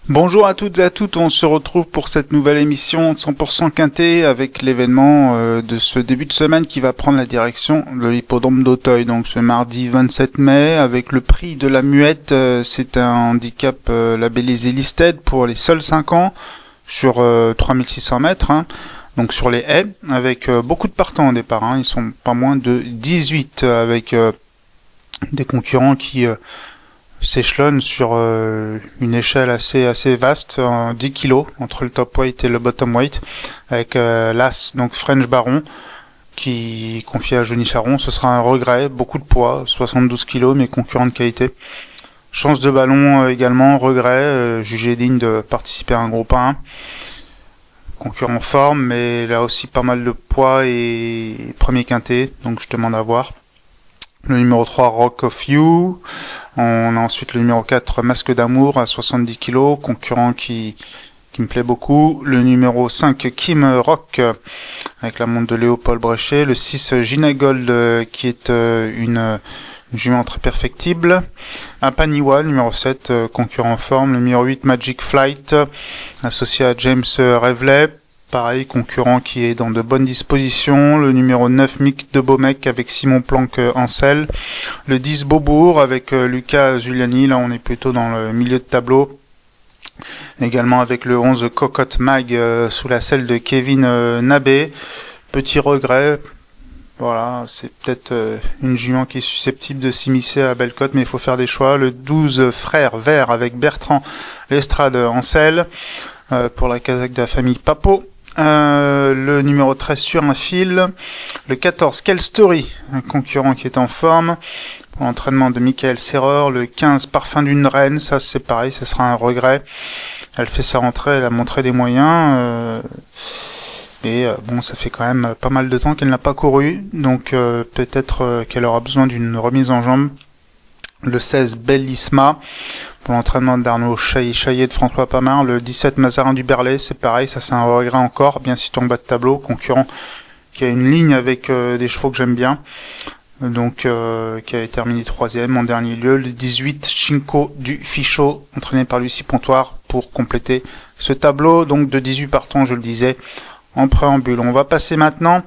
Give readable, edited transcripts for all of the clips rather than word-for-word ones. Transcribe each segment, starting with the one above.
Bonjour à toutes et à toutes, on se retrouve pour cette nouvelle émission 100% quintet avec l'événement de ce début de semaine qui va prendre la direction de l'hippodrome d'Auteuil. Donc ce mardi 27 mai avec le prix de la muette, c'est un handicap labellisé listed pour les seuls 5 ans sur 3600 mètres. Donc sur les haies avec beaucoup de partants au départ, ils sont pas moins de 18 avec des concurrents qui s'échelonne sur une échelle assez vaste, 10 kg entre le top weight et le bottom weight, avec l'As, donc French Baron, qui confie à Johnny Charon. Ce sera un regret, beaucoup de poids, 72 kg, mais concurrent de qualité. Chance de ballon également, regret, jugé digne de participer à un groupe 1. Concurrent en forme, mais là aussi pas mal de poids et premier quintet, donc je demande à voir. Le numéro 3, Rock of You. On a ensuite le numéro 4, Masque d'amour à 70 kg, concurrent qui me plaît beaucoup. Le numéro 5, Kim Rock, avec la montre de Léopold Bréchet. Le 6, Gina Gold, qui est une jument très perfectible. Un Paniwa, numéro 7, concurrent en forme. Le numéro 8, Magic Flight, associé à James Reveley. Pareil, concurrent qui est dans de bonnes dispositions. Le numéro 9, Mick de Beaumec avec Simon Planck en selle. Le 10, Beaubourg avec Lucas Zuliani. Là, on est plutôt dans le milieu de tableau. Également avec le 11, Cocotte Mag sous la selle de Kevin Nabé. Petit regret. Voilà, c'est peut-être une jument qui est susceptible de s'immiscer à Bellecote, mais il faut faire des choix. Le 12, Frère Vert avec Bertrand Lestrade en selle pour la casaque de la famille Papo. Le numéro 13 sur un fil, le 14 Quelle Story, un concurrent qui est en forme pour l'entraînement de Michael Serreur. Le 15 Parfum d'une reine, ça c'est pareil, ce sera un regret. Elle fait sa rentrée, elle a montré des moyens, mais bon, ça fait quand même pas mal de temps qu'elle n'a pas couru, donc peut-être qu'elle aura besoin d'une remise en jambe. Le 16 Bellisma pour l'entraînement d'Arnaud Chaillet de François Pamard. Le 17 Mazarin du Berlay, c'est pareil, ça c'est un regret encore, bien situé en bas de tableau, concurrent qui a une ligne avec des chevaux que j'aime bien, donc qui avait terminé 3e en dernier lieu. Le 18 Chinko du Fichot, entraîné par Lucie Pontoire, pour compléter ce tableau, donc de 18 partants, je le disais, en préambule. On va passer maintenant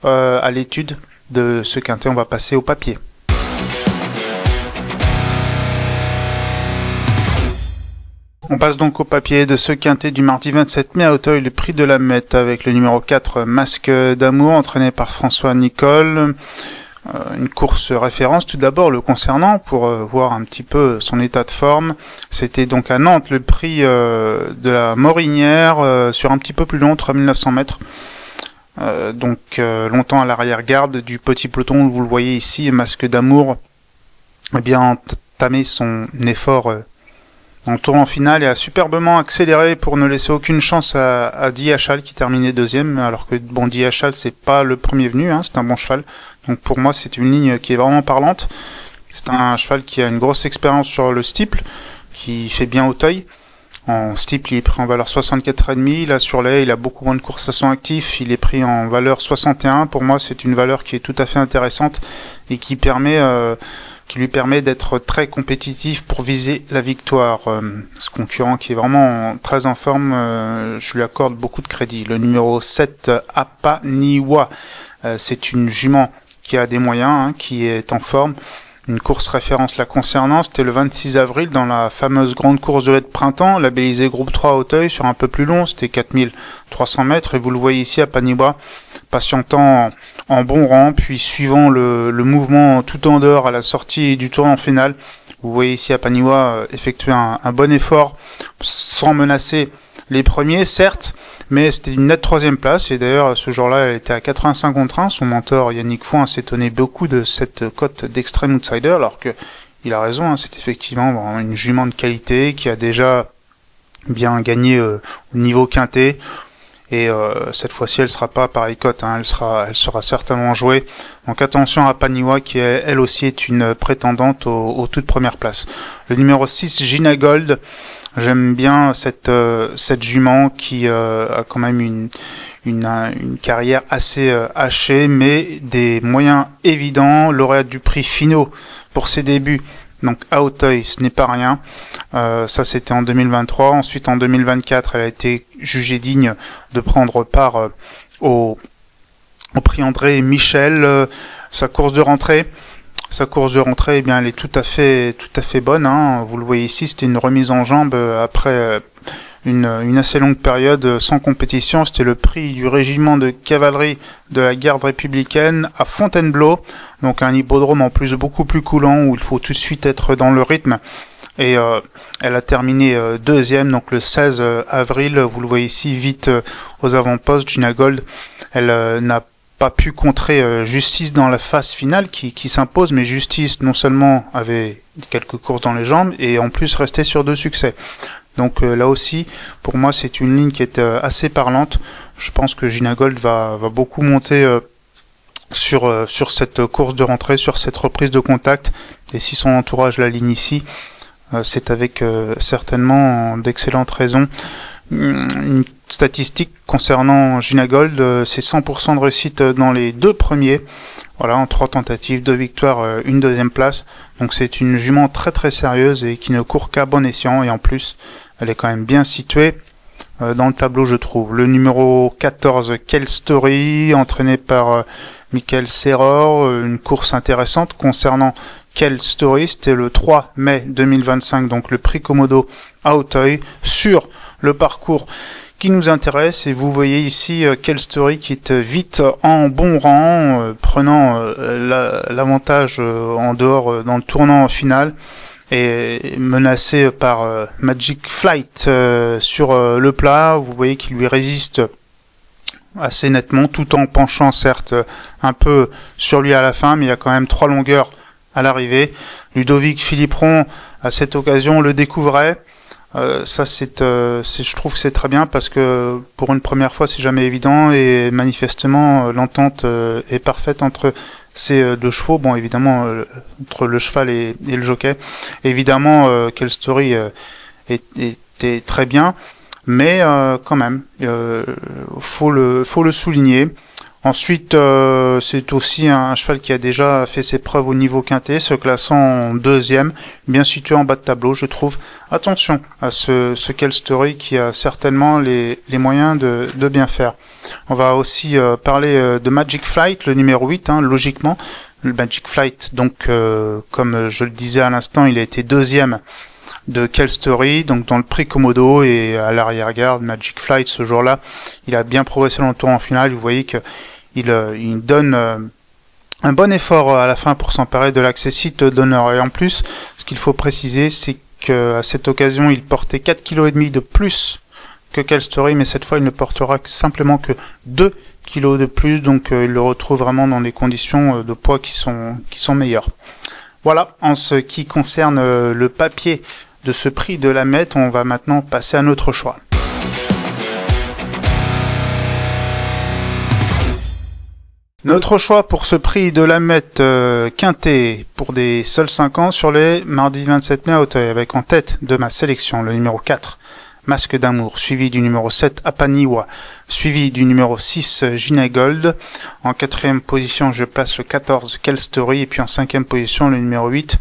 à l'étude de ce quintet, on va passer au papier. On passe donc au papier de ce quintet du mardi 27 mai à Auteuil, le prix de la muette avec le numéro 4, Masque d'amour, entraîné par François Nicole. Une course référence tout d'abord le concernant pour voir un petit peu son état de forme. C'était donc à Nantes le prix de la Morinière sur un petit peu plus long, 3900 mètres. Donc longtemps à l'arrière-garde du petit peloton, vous le voyez ici, Masque d'amour a bien entamé son effort en tournant final et a superbement accéléré pour ne laisser aucune chance à Diachal qui terminait 2e, alors que bon, Diachal c'est pas le premier venu, c'est un bon cheval. Donc pour moi c'est une ligne qui est vraiment parlante. C'est un cheval qui a une grosse expérience sur le steeple, qui fait bien Auteuil. En steeple il est pris en valeur 64,5, là sur les il a beaucoup moins de courses à son actif, il est pris en valeur 61. Pour moi c'est une valeur qui est tout à fait intéressante et qui lui permet d'être très compétitif pour viser la victoire. Ce concurrent qui est vraiment très en forme, je lui accorde beaucoup de crédit. Le numéro 7, Apaniwa, c'est une jument qui a des moyens, qui est en forme. Une course référence la concernant, c'était le 26 avril dans la fameuse grande course de lait de printemps, labellisée groupe 3 à Auteuil, sur un peu plus long, c'était 4300 mètres, et vous le voyez ici à Paniwa, patientant en bon rang, puis suivant le mouvement tout en dehors à la sortie du tournant final. Vous voyez ici à Paniwa effectuer un bon effort, sans menacer les premiers, certes, mais c'était une nette 3e place, et d'ailleurs ce jour-là elle était à 85 contre 1, son mentor Yannick Foin s'étonnait beaucoup de cette cote d'extrême outsider, alors que il a raison, c'est effectivement une jument de qualité qui a déjà bien gagné au niveau quintet, et cette fois-ci elle sera pas pareille cote, hein, elle sera certainement jouée. Donc attention à Paniwa qui elle aussi est une prétendante aux toutes premières places. Le numéro 6, Gina Gold, j'aime bien cette jument qui a quand même une carrière assez hachée, mais des moyens évidents, lauréate du prix Finaux pour ses débuts. Donc à Auteuil, ce n'est pas rien. Ça c'était en 2023. Ensuite en 2024, elle a été jugée digne de prendre part au prix André Michel. Sa course de rentrée, eh bien, elle est tout à fait bonne, hein. Vous le voyez ici, c'était une remise en jambe après une assez longue période sans compétition. C'était le prix du régiment de cavalerie de la garde républicaine à Fontainebleau, donc un hippodrome en plus beaucoup plus coulant où il faut tout de suite être dans le rythme. Et elle a terminé deuxième, donc le 16 avril. Vous le voyez ici, vite aux avant-postes. Gina Gold, elle n'a pas pu contrer Justice dans la phase finale qui s'impose, mais Justice non seulement avait quelques courses dans les jambes et en plus restait sur 2 succès. Donc là aussi, pour moi, c'est une ligne qui est assez parlante. Je pense que Gina Gold va beaucoup monter sur cette course de rentrée, sur cette reprise de contact. Et si son entourage la ligne ici, c'est avec certainement d'excellentes raisons. Une statistique concernant Gina Gold, c'est 100% de réussite dans les 2 premiers. Voilà, en 3 tentatives, 2 victoires, une deuxième place. Donc c'est une jument très très sérieuse et qui ne court qu'à bon escient. Et en plus, elle est quand même bien située dans le tableau, je trouve. Le numéro 14, Quelle Story, entraîné par Michael Serror. Une course intéressante concernant Quelle Story. C'était le 3 mai 2025, donc le prix Komodo à Auteuil, sur le parcours qui nous intéresse. Et vous voyez ici Quelle Story qui est vite en bon rang, prenant l'avantage en dehors dans le tournant final, et menacé par Magic Flight sur le plat. Vous voyez qu'il lui résiste assez nettement, tout en penchant certes un peu sur lui à la fin, mais il y a quand même 3 longueurs à l'arrivée. Ludovic Philippron à cette occasion le découvrait. Ça je trouve que c'est très bien parce que pour une première fois c'est jamais évident, et manifestement l'entente est parfaite entre ces 2 chevaux. Bon, évidemment entre le cheval et le jockey. Évidemment Quelle Story était très bien, mais quand même faut le souligner. Ensuite, c'est aussi un cheval qui a déjà fait ses preuves au niveau quintet, se classant en 2e, bien situé en bas de tableau, je trouve. Attention à ce Quelle Story qui a certainement les moyens de bien faire. On va aussi parler de Magic Flight, le numéro 8, hein, logiquement. Le Magic Flight, donc, comme je le disais à l'instant, il a été 2e de Quelle Story, donc dans le prix Komodo, et à l'arrière-garde, Magic Flight, ce jour-là, il a bien progressé dans le tour en finale. Vous voyez que il donne un bon effort à la fin pour s'emparer de l'accessite d'honneur. Et en plus, ce qu'il faut préciser, c'est qu'à cette occasion, il portait 4,5 kg de plus que Quelle Story, mais cette fois, il ne portera simplement que 2 kg de plus, donc il le retrouve vraiment dans des conditions de poids qui sont meilleures. Voilà, en ce qui concerne le papier de ce prix de la Mette, on va maintenant passer à notre choix. Notre choix pour ce prix de la Mette quintet pour des seuls 5 ans sur les mardi 27 mai à Auteuil, avec en tête de ma sélection le numéro 4, Masque d'amour, suivi du numéro 7, Apaniwa, suivi du numéro 6, Gina Gold. En 4e position, je place le 14, Quelle Story, et puis en 5e position, le numéro 8,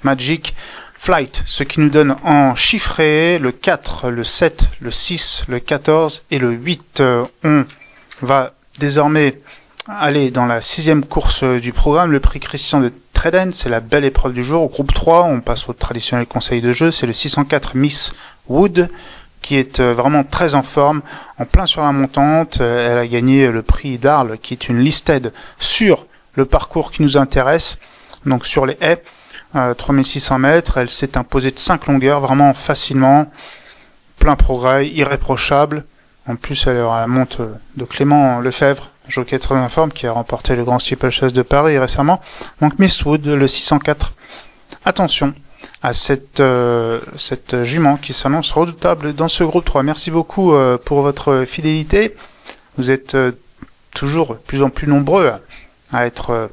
Magic Flight, ce qui nous donne en chiffré le 4, le 7, le 6, le 14 et le 8. On va désormais aller dans la 6e course du programme, le prix Christian de Treden. C'est la belle épreuve du jour. Au groupe 3, on passe au traditionnel conseil de jeu. C'est le 604 Miss Wood, qui est vraiment très en forme, en plein sur la montante. Elle a gagné le prix d'Arles, qui est une listed sur le parcours qui nous intéresse, donc sur les haies, 3600 mètres. Elle s'est imposée de 5 longueurs, vraiment facilement, plein progrès, irréprochable. En plus, elle aura la monte de Clément Lefebvre, jockey très en forme, qui a remporté le Grand Steeplechase de Paris récemment. Donc Miss Wood, le 604. Attention à cette jument qui s'annonce redoutable dans ce groupe 3. Merci beaucoup pour votre fidélité. Vous êtes toujours de plus en plus nombreux à être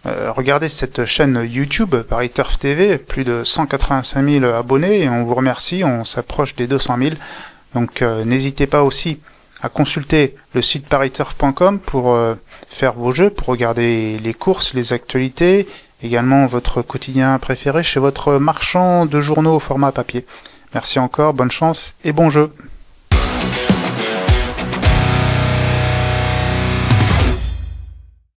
regardez cette chaîne YouTube Paris Turf TV, plus de 185 000 abonnés, et on vous remercie, on s'approche des 200 000. Donc n'hésitez pas aussi à consulter le site pariturf.com pour faire vos jeux, pour regarder les courses, les actualités, également votre quotidien préféré chez votre marchand de journaux au format papier. Merci encore, bonne chance et bon jeu.